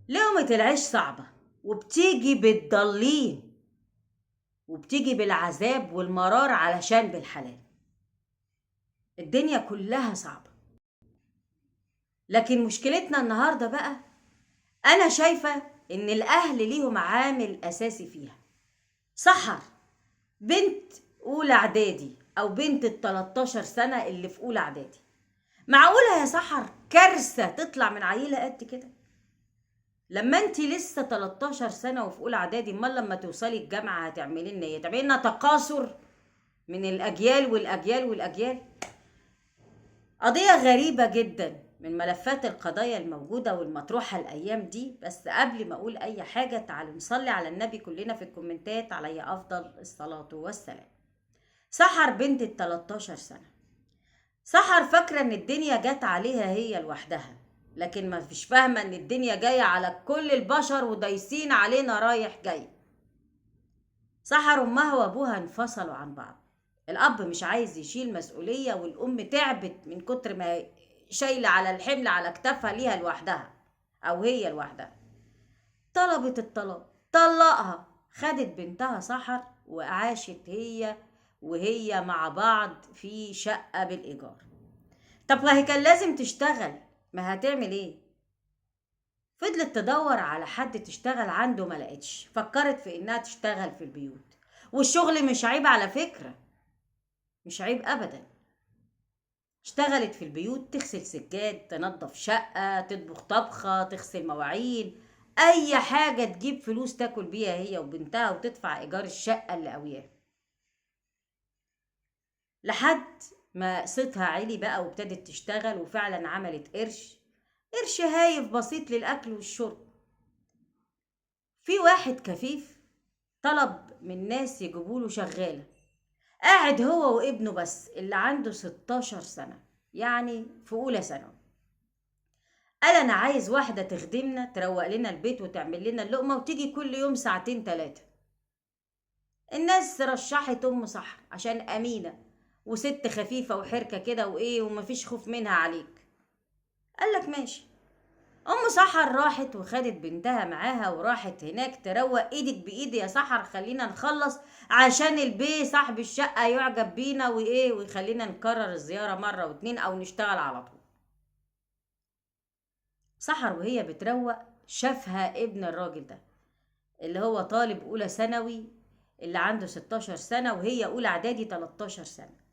لقمة العيش صعبة، وبتيجي بالضلين، وبتيجي بالعذاب والمرار علشان بالحلال. الدنيا كلها صعبة. لكن مشكلتنا النهاردة بقى، أنا شايفة إن الأهل ليهم عامل أساسي فيها. سحر بنت أولى إعدادي أو بنت ال13 سنة اللي في أولى إعدادي، معقولة يا سحر كارثة تطلع من عيلة قد كده؟ لما انتي لسه 13 سنة وفي أولى إعدادي، أمال لما توصلي الجامعة هتعملي لنا إيه؟ تعملي لنا تكاثر من الأجيال والأجيال والأجيال. قضية غريبة جدا من ملفات القضايا الموجودة والمطروحة الأيام دي. بس قبل ما أقول أي حاجة، تعالوا نصلي على النبي كلنا في الكومنتات، عليه أفضل الصلاة والسلام. سحر بنت ال13 سنة، سحر فاكرة إن الدنيا جت عليها هي لوحدها، لكن ما فيش فاهمة إن الدنيا جاية على كل البشر ودايسين علينا رايح جاي. سحر أمها وأبوها انفصلوا عن بعض، الأب مش عايز يشيل مسؤولية، والأم تعبت من كتر ما شايلة على الحمل على كتافها ليها لوحدها أو هي لوحدها. طلبت الطلاق، طلقها، خدت بنتها سحر وعاشت وهي مع بعض في شقة بالإيجار. طب ما هي كان لازم تشتغل، ما هتعمل ايه؟ فضلت تدور على حد تشتغل عنده، ما لقتش، فكرت في انها تشتغل في البيوت. والشغل مش عيب على فكرة، مش عيب ابدا. اشتغلت في البيوت، تغسل سجاد، تنظف شقة، تطبخ طبخة، تغسل مواعين، اي حاجة تجيب فلوس تاكل بيها هي وبنتها وتدفع ايجار الشقة اللي قوياها. لحد ما صيتها عالي بقى وابتدت تشتغل، وفعلا عملت قرش، قرش هايف بسيط للأكل والشرب. في واحد كفيف طلب من ناس يجيبوله شغالة، قاعد هو وابنه بس اللي عنده 16 سنة، يعني في أولى ثانوي. قال أنا عايز واحدة تخدمنا، تروق لنا البيت وتعمل لنا اللقمة وتيجي كل يوم ساعتين 3. الناس رشحت أم سحر عشان أمينة وست خفيفة وحركة كده وإيه ومفيش خوف منها عليك. قالك ماشي. ام سحر راحت وخدت بنتها معاها وراحت هناك تروق. ايدك بايدي يا سحر، خلينا نخلص عشان البي صاحب الشقة يعجب بينا وايه ويخلينا نكرر الزيارة مرة واتنين او نشتغل على طول. سحر وهي بتروق شافها ابن الراجل ده اللي هو طالب اولى ثانوي، اللي عنده 16 سنة وهي اولى اعدادي 13 سنة.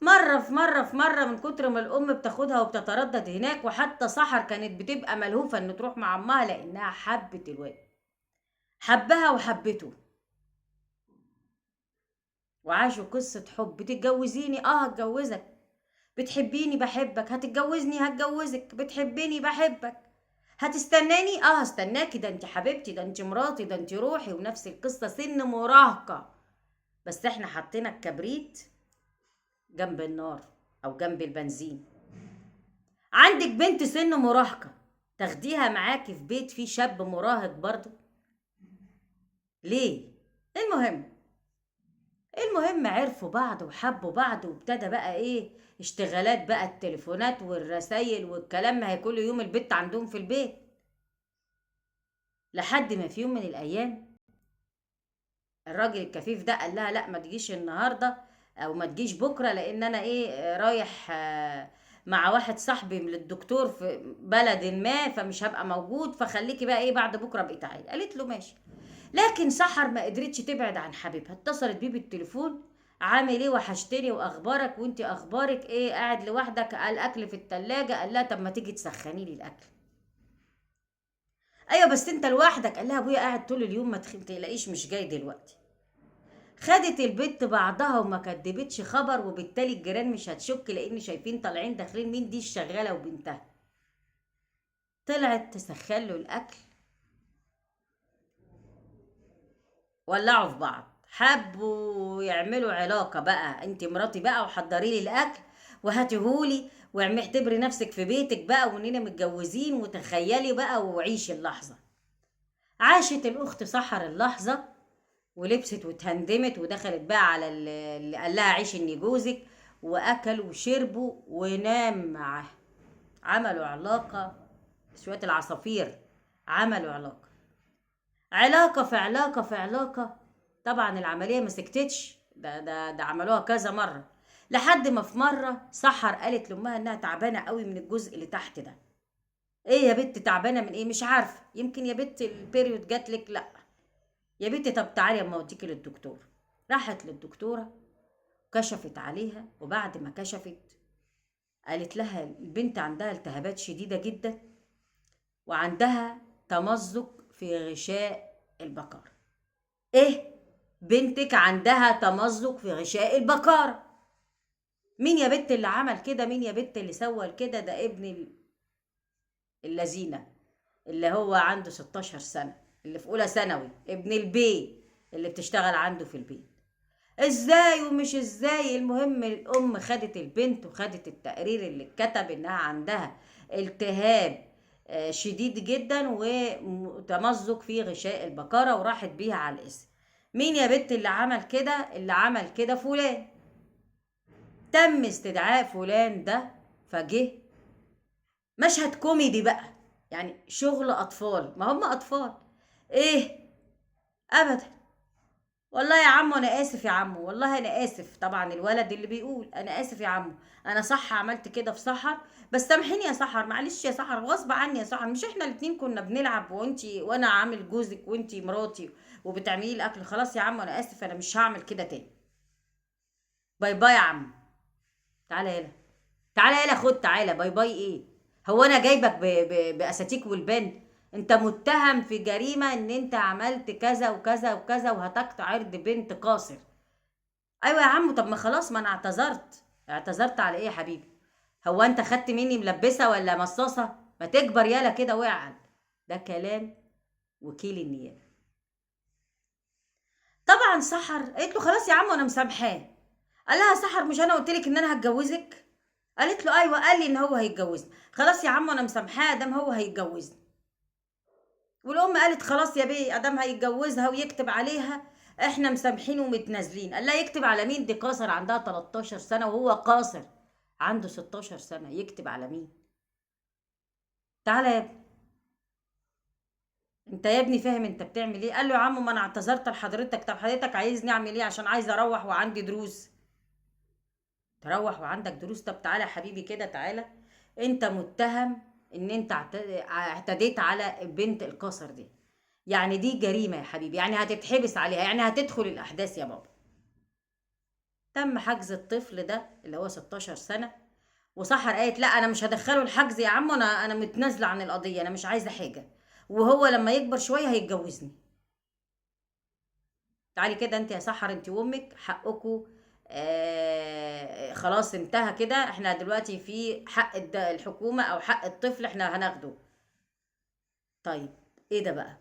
مرة من كتر ما الأم بتاخدها وبتتردد هناك، وحتى سحر كانت بتبقى ملهوفة إن تروح مع أمها لأنها حبت الواد، حبها وحبته، وعاشوا قصة حب. تتجوزيني؟ هتجوزك. بتحبيني؟ بحبك. هتتجوزني؟ هتجوزك. بتحبيني؟ بحبك. هتستناني؟ هستناكي. ده انت حبيبتي، ده انت مراتي، ده انت روحي. ونفس القصة سن مراهقة، بس احنا حطينا الكبريت جنب النار او جنب البنزين. عندك بنت سن مراهقة تاخديها معاكي في بيت فيه شاب مراهق برضو؟ ليه؟ المهم عرفوا بعض وحبوا بعض، وابتدى بقى ايه، اشتغالات بقى، التليفونات والرسايل والكلام، ما هي كل يوم البت عندهم في البيت. لحد ما في يوم من الايام الراجل الكفيف ده قال لها لا ما تجيش النهارده او ما تجيش بكره، لان انا ايه رايح مع واحد صاحبي من الدكتور في بلد ما، فمش هبقى موجود، فخليكي بقى ايه بعد بكره بقى تعالي. قالت له ماشي. لكن سحر ما قدرتش تبعد عن حبيبها، اتصلت بيه بالتليفون، عامل ايه، وحشتني، واخبارك، وانتي اخبارك ايه، قاعد لوحدك، قال اكل في التلاجة. قال لها طب ما تيجي تسخني لي الاكل. ايوه بس انت لوحدك. قال لها ابويا قاعد طول اليوم، ما تلاقيش مش جاي دلوقتي. خدت البت بعضها وما كدبتش خبر، وبالتالي الجيران مش هتشك لان شايفين طالعين داخلين مين، دي الشغاله وبنتها. طلعت تسخن له الاكل، ولعوا في بعض، حبوا يعملوا علاقه بقى، انت مراتي بقى وحضري لي الاكل وهاتيهولي، واعتبري نفسك في بيتك بقى واننا متجوزين، وتخيلي بقى وعيشي اللحظه. عاشت الاخت سحر اللحظه، ولبست واتهندمت ودخلت بقى على اللي قال لها عيشي اني جوزك، واكلوا وشربوا ونام معاه. عملوا علاقة شوية العصافير عملوا علاقة، علاقة في علاقة في علاقة. طبعا العملية ما سكتتش، ده عملوها كذا مرة، لحد ما في مرة سحر قالت لأمها إنها تعبانة قوي من الجزء اللي تحت ده. إيه يا بنت تعبانة من إيه؟ مش عارفة، يمكن يا بنت البيريود جاتلك. لأ يا بنتي، طب تعالي اما اوديكي للدكتور. راحت للدكتورة، كشفت عليها، وبعد ما كشفت قالت لها البنت عندها التهابات شديدة جدا، وعندها تمزق في غشاء البقرة. ايه؟ بنتك عندها تمزق في غشاء البقرة؟ مين يا بنت اللي عمل كده؟ مين يا بنت اللي سوى كده؟ ده ابن اللذينة اللي هو عنده 16 سنة، اللي في أولى ثانوي، ابن البي اللي بتشتغل عنده في البيت. ازاي ومش ازاي، المهم الأم خدت البنت وخدت التقرير اللي اتكتب إنها عندها التهاب شديد جدا وتمزق في غشاء البقرة، وراحت بيها على القسم. مين يا بنت اللي عمل كده؟ اللي عمل كده فلان. تم استدعاء فلان ده، فجه مشهد كوميدي بقى، يعني شغل اطفال، ما هم اطفال. ايه؟ ابدا. والله يا عمو انا اسف، يا عمو والله انا اسف. طبعا الولد اللي بيقول انا اسف يا عمو، انا صح عملت كده في سحر، بس سامحيني يا سحر، معلش يا سحر، غصب عني يا سحر، مش احنا الاتنين كنا بنلعب وانتي وانا عامل جوزك وانتي مراتي وبتعملي لي الاكل؟ خلاص يا عمو انا اسف، انا مش هعمل كده تاني. باي باي يا عم. تعالى يلا، تعالى يلا خد، تعالى. باي باي ايه؟ هو انا جايبك باساتيك والبان؟ انت متهم في جريمة ان انت عملت كذا وكذا وكذا وهتكت عرض بنت قاصر. ايوه يا عم، طب ما خلاص، ما انا اعتذرت. اعتذرت على ايه يا حبيبي؟ هو انت خدت مني ملبسة ولا مصاصة؟ ما تكبر يالا كده واعقل. ده كلام وكيل النيابة. طبعا سحر قالت له خلاص يا عم وانا مسامحاه. قال لها سحر مش انا قلت لك ان انا هتجوزك؟ قالت له ايوه، قال لي ان هو هيتجوزني. خلاص يا عم وانا مسامحاه ادام هو هيتجوزني. والام قالت خلاص يا بيه ادام هيتجوزها ويكتب عليها احنا مسامحين ومتنازلين. قال لها يكتب على مين؟ دي قاصر عندها 13 سنه وهو قاصر عنده 16 سنه، يكتب على مين؟ تعالى يا ابني، انت يا ابني فاهم انت بتعمل ايه؟ قال له يا عم ما انا اعتذرت لحضرتك. طب حضرتك عايزني اعمل ايه؟ عشان عايزه اروح وعندي دروس. تروح وعندك دروس؟ طب تعالى يا حبيبي كده، تعالى. انت متهم ان انت اعتديت على بنت القاصر دي، يعني دي جريمة يا حبيبي، يعني هتتحبس عليها، يعني هتدخل الأحداث يا بابا. تم حجز الطفل ده اللي هو 16 سنة، وسحر قالت لا أنا مش هدخله الحجز يا عم، أنا متنازلة عن القضية، أنا مش عايزة حاجة، وهو لما يكبر شوية هيتجوزني. تعالي كده أنت يا سحر، أنت وأمك حقكوا خلاص انتهى كده، احنا دلوقتي في حق الحكومة أو حق الطفل احنا هناخده. طيب ايه ده بقى؟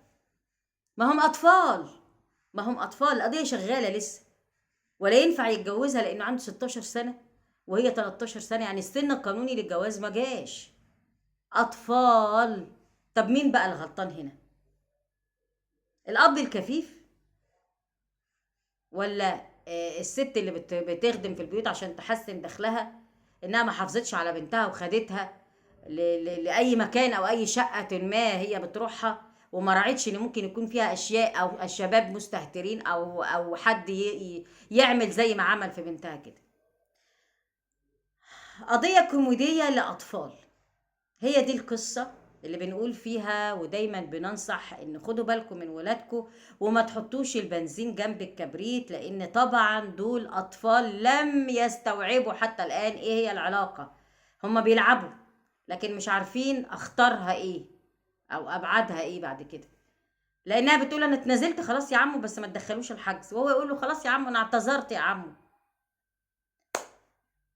ما هم أطفال، ما هم أطفال، القضية شغالة لسه، ولا ينفع يتجوزها لانه عنده 16 سنه وهي 13 سنه، يعني السن القانوني للجواز ما جاش. اطفال. طب مين بقى الغلطان هنا؟ الاب الكفيف، ولا الست اللي بتخدم في البيوت عشان تحسن دخلها، انها ما حافظتش على بنتها وخدتها لاي مكان او اي شقه ما هي بتروحها، وما راعتش ان ممكن يكون فيها اشياء او الشباب مستهترين او حد يعمل زي ما عمل في بنتها كده. قضية كوميدية لأطفال، هي دي القصة اللي بنقول فيها، ودايما بننصح ان خدوا بالكم من ولادكم وما تحطوش البنزين جنب الكبريت، لان طبعا دول اطفال لم يستوعبوا حتى الان ايه هي العلاقة. هما بيلعبوا لكن مش عارفين اخطارها ايه او ابعادها ايه بعد كده، لانها بتقول انا اتنازلت خلاص يا عمو بس ما تدخلوش الحجز، وهو يقول له خلاص يا عمو انا اعتذرت يا عمو.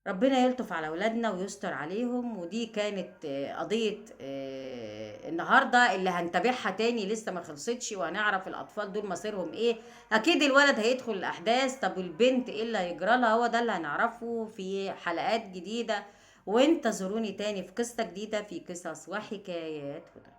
ربنا يلطف على اولادنا ويستر عليهم. ودي كانت قضية النهاردة اللي هنتابعها تاني، لسه ما خلصتش، وهنعرف الاطفال دول مصيرهم ايه. اكيد الولد هيدخل الاحداث، طب البنت ايه اللي هيجرى لها؟ هو ده اللي هنعرفه في حلقات جديدة، وانتظروني تاني في قصة جديدة في قصص وحكايات هدى.